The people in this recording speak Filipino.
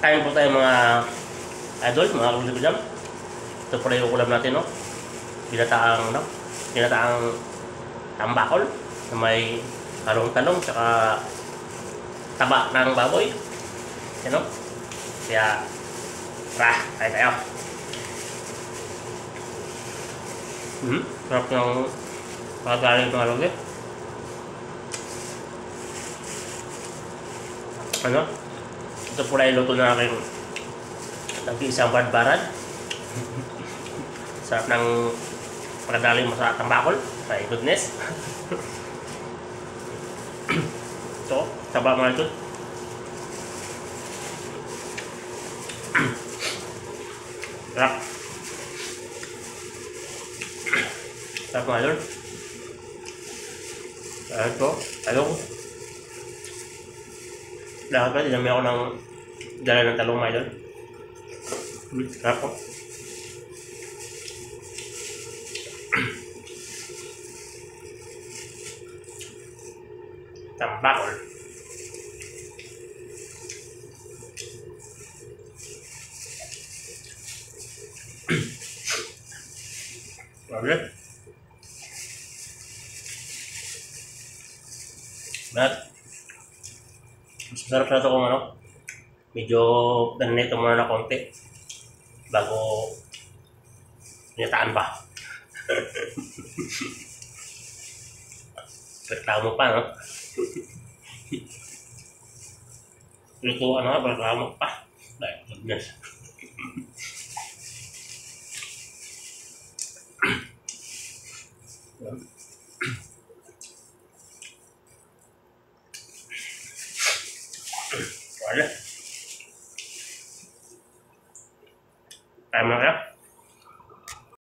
Kain po tayo mga idol, mga kulit ko dyan. Ito pala yung ulam natin, no? Binataang tambakol na may talong-talong tsaka taba ng baboy. Yan, no? Kaya, tara, kain tayo. Sarap ng pagkain mga kulit. Ano? Ito pala yung luto na aking nag-iisang barad-barad. Sarap ng pagkadaling mo sa tambakol. My goodness. Ito, taba mga ito. Sarap. Sarap mga ito. Ito, talong. Lahat ba, dinami ako ng dala ng talong mga ito. Sarap po. Tambakol. Okay. But, masarap na ito kung ano. Medyo ganito muna na konti bago niyataan pa. Reklamo pa, no? Ito, ano, reklamo pa. My goodness. Wala. Tama na.